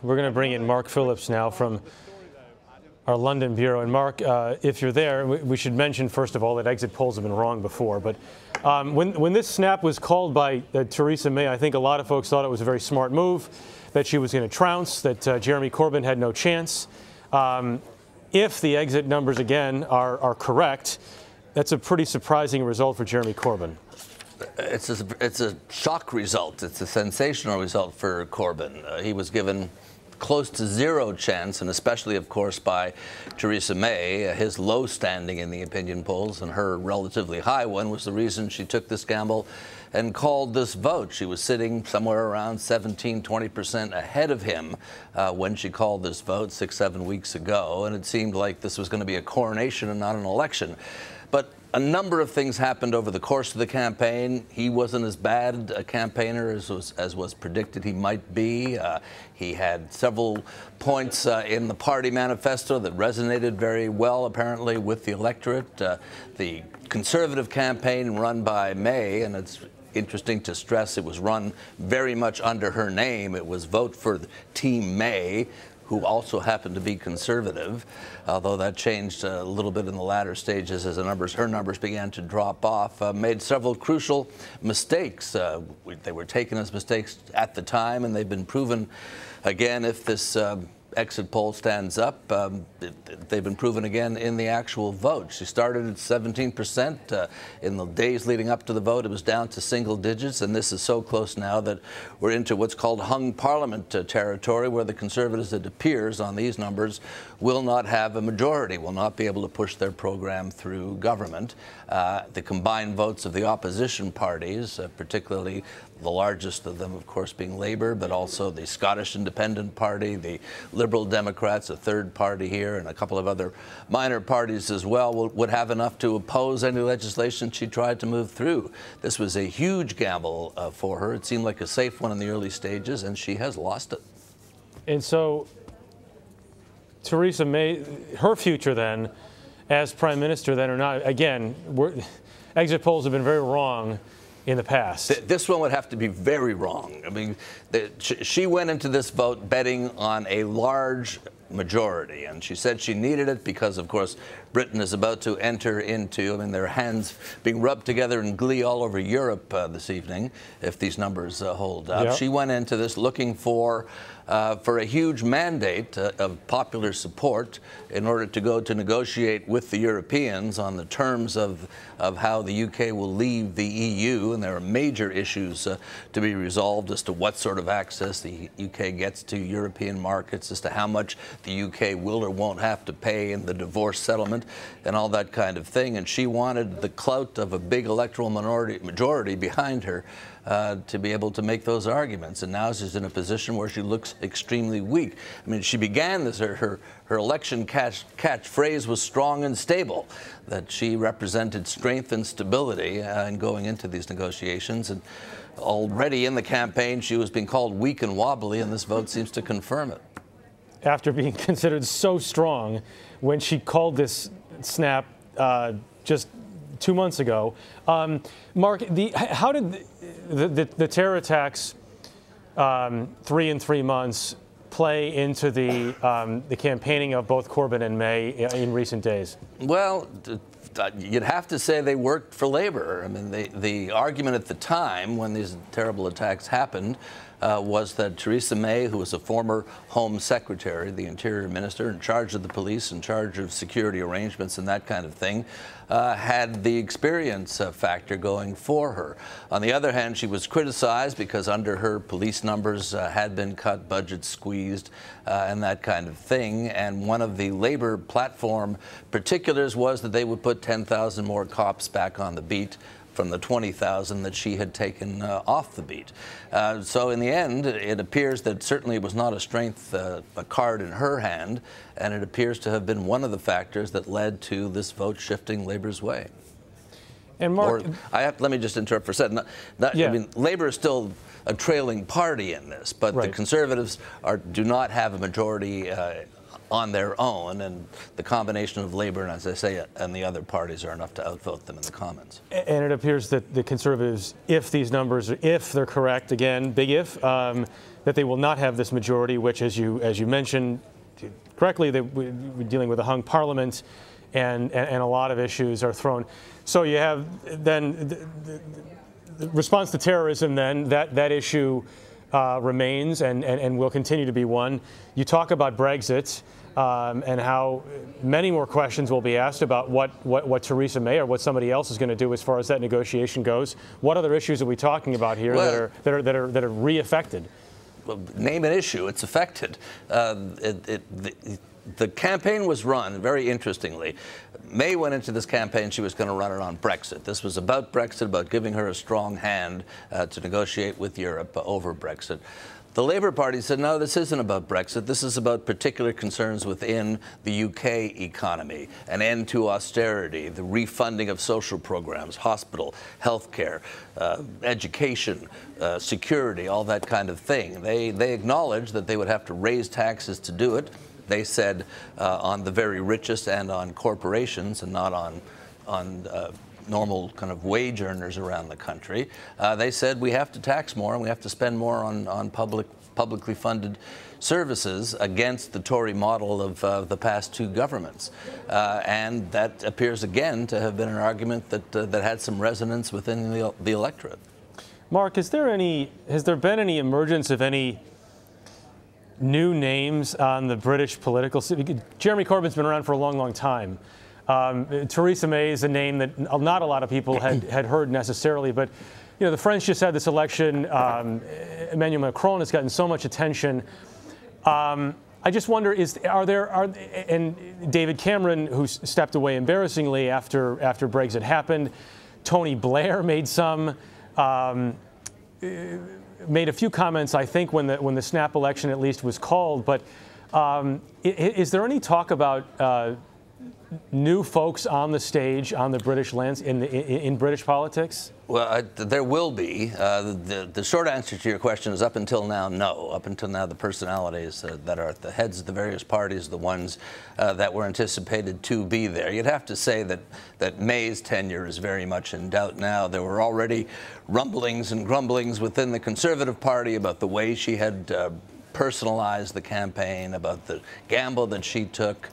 We're going to bring in Mark Phillips now from our London bureau. And Mark, if you're there, we should mention, first of all, that exit polls have been wrong before. But when this snap was called by Theresa May, I think a lot of folks thought it was a very smart move, that she was going to trounce, that Jeremy Corbyn had no chance. If the exit numbers, again, are correct, that's a pretty surprising result for Jeremy Corbyn. It's a shock result. It's a sensational result for Corbyn. He was given close to zero chance, and especially, of course, by Theresa May. His low standing in the opinion polls and her relatively high one was the reason she took this gamble and called this vote. She was sitting somewhere around 17–20% ahead of him when she called this vote 6–7 weeks ago, and it seemed like this was going to be a coronation and not an election. But a number of things happened over the course of the campaign. He wasn't as bad a campaigner as was predicted he might be. He had several points in the party manifesto that resonated very well, apparently, with the electorate. The Conservative campaign run by May, and it's interesting to stress it was run very much under her name. It was Vote for Team May, who also happened to be Conservative, although that changed a little bit in the latter stages as her numbers began to drop off, made several crucial mistakes. They were taken as mistakes at the time, and they've been proven again if this exit poll stands up. They've been proven again in the actual vote. She started at 17%. In the days leading up to the vote, it was down to single digits, and this is so close now that we're into what's called hung parliament territory, where the Conservatives, it appears on these numbers, will not have a majority, will not be able to push their program through government. The combined votes of the opposition parties, particularly the largest of them, of course, being Labour, but also the Scottish Independent Party, the Liberal Democrats, a third party here, and a couple of other minor parties as well, would have enough to oppose any legislation she tried to move through. This was a huge gamble for her. It seemed like a safe one in the early stages, and she has lost it. And so Theresa May, her future then, as Prime Minister then or not, again, exit polls have been very wrong in the past. This one would have to be very wrong. I mean, she went into this vote betting on a large majority, and she said she needed it because, of course, Britain is about to enter into, I mean, their hands being rubbed together in glee all over Europe this evening, if these numbers hold up. Yep. She went into this looking for a huge mandate of popular support in order to go to negotiate with the Europeans on the terms of how the UK will leave the EU, and there are major issues to be resolved as to what sort of access the UK gets to European markets, as to how much the UK will or won't have to pay in the divorce settlement and all that kind of thing. And she wanted the clout of a big electoral majority behind her to be able to make those arguments. And now she's in a position where she looks extremely weak. I mean, she began this, her election catchphrase was strong and stable, that she represented strength and stability in going into these negotiations. And already in the campaign, she was being called weak and wobbly, and this vote seems to confirm it. After being considered so strong when she called this snap just 2 months ago. Mark, how did the terror attacks 3 in 3 months play into the campaigning of both Corbyn and May in recent days? Well, you'd have to say they worked for Labour. I mean, the argument at the time when these terrible attacks happened was that Theresa May, who was a former Home Secretary, the Interior Minister, in charge of the police, in charge of security arrangements and that kind of thing, had the experience factor going for her. On the other hand, she was criticized because under her police numbers had been cut, budgets squeezed, and that kind of thing. And one of the Labour platform particulars was that they would put 10,000 more cops back on the beat from the 20,000 that she had taken off the beat. So in the end, it appears that certainly it was not a strength, a card in her hand, and it appears to have been one of the factors that led to this vote shifting Labour's way. And Mark, let me just interrupt for a second. I mean, Labour is still a trailing party in this, but the Conservatives do not have a majority on their own, and the combination of Labour and, as I say, and the other parties are enough to outvote them in the Commons. And it appears that the Conservatives, if these numbers, if they're correct, again, big if, that they will not have this majority, which, as you mentioned correctly, we're dealing with a hung parliament, and a lot of issues are thrown. So you have then the response to terrorism. Then that issue remains and will continue to be one. You talk about Brexit and how many more questions will be asked about what Theresa May or what somebody else is going to do as far as that negotiation goes. What other issues are we talking about here that are re-affected? Well, name an issue, it's affected. The campaign was run, very interestingly. May went into this campaign, she was going to run it on Brexit. This was about Brexit, about giving her a strong hand to negotiate with Europe over Brexit. The Labour Party said, no, this isn't about Brexit. This is about particular concerns within the UK economy, an end to austerity, the refunding of social programs, hospital, healthcare, education, security, all that kind of thing. They acknowledged that they would have to raise taxes to do it. They said on the very richest and on corporations, and not on normal kind of wage earners around the country. They said we have to tax more and we have to spend more on publicly funded services against the Tory model of the past two governments. And that appears again to have been an argument that had some resonance within the electorate. Mark, has there been any emergence of any new names on the British political scene? Jeremy Corbyn's been around for a long, long time. Theresa May is a name that not a lot of people had heard necessarily, but the French just had this election. Emmanuel Macron has gotten so much attention. I just wonder, and David Cameron, who stepped away embarrassingly after Brexit happened. Tony Blair made a few comments, I think, when the snap election at least was called. But is there any talk about new folks on the stage on the British in British politics? Well, there will be. The short answer to your question is up until now, no. Up until now, the personalities that are at the heads of the various parties, the ones that were anticipated to be there. You'd have to say that May's tenure is very much in doubt now. There were already rumblings and grumblings within the Conservative Party about the way she had personalized the campaign, about the gamble that she took.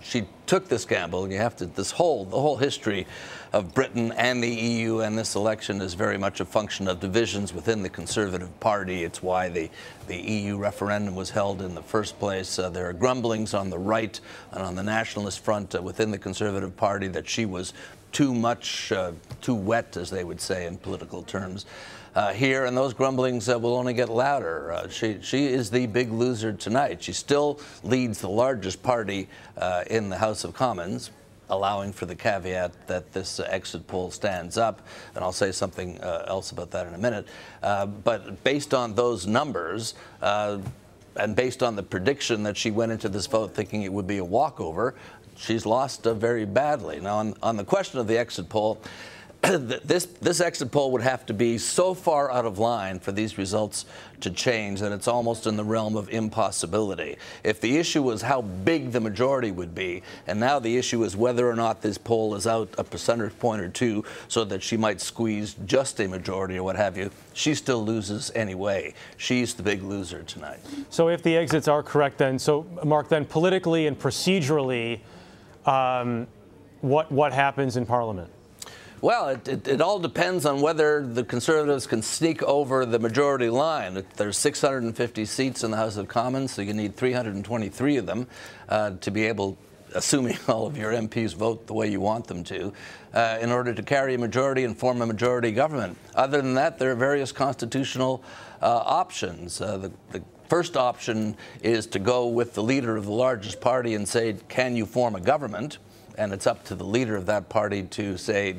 She took this gamble, and you have to, the whole history of Britain and the EU and this election is very much a function of divisions within the Conservative Party. It's why the EU referendum was held in the first place. There are grumblings on the right and on the nationalist front within the Conservative Party that she was too wet, as they would say in political terms. Here, and those grumblings will only get louder. She is the big loser tonight. She still leads the largest party in the House of Commons, allowing for the caveat that this exit poll stands up, and I'll say something else about that in a minute. But based on those numbers, and based on the prediction that she went into this vote thinking it would be a walkover, she's lost very badly. Now, on the question of the exit poll, this exit poll would have to be so far out of line for these results to change that it's almost in the realm of impossibility. If the issue was how big the majority would be, and now the issue is whether or not this poll is out a percentage point or two so that she might squeeze just a majority or what have you, she still loses anyway. She's the big loser tonight. So if the exits are correct then, so Mark, then politically and procedurally, what happens in Parliament? Well, it all depends on whether the Conservatives can sneak over the majority line. There's 650 seats in the House of Commons, so you need 323 of them to be able, assuming all of your MPs vote the way you want them to, in order to carry a majority and form a majority government. Other than that, there are various constitutional options. The first option is to go with the leader of the largest party and say, can you form a government? And it's up to the leader of that party to say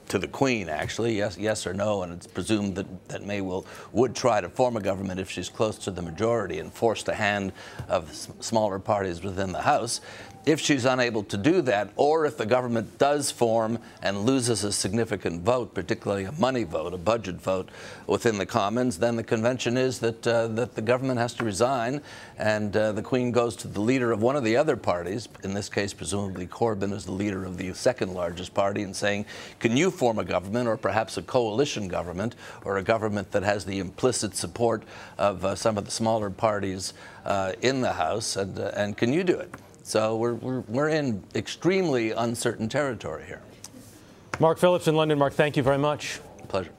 to the Queen, actually, yes or no, and it's presumed that May would try to form a government if she's close to the majority and force the hand of smaller parties within the House. If she's unable to do that, or if the government does form and loses a significant vote, particularly a money vote, a budget vote within the Commons, then the convention is that that the government has to resign, and the Queen goes to the leader of one of the other parties, in this case presumably Corbyn is the leader of the second largest party, and saying, can you form a government, or perhaps a coalition government, or a government that has the implicit support of some of the smaller parties in the House, and can you do it? So we're in extremely uncertain territory here. Mark Phillips in London. Mark, thank you very much. Pleasure.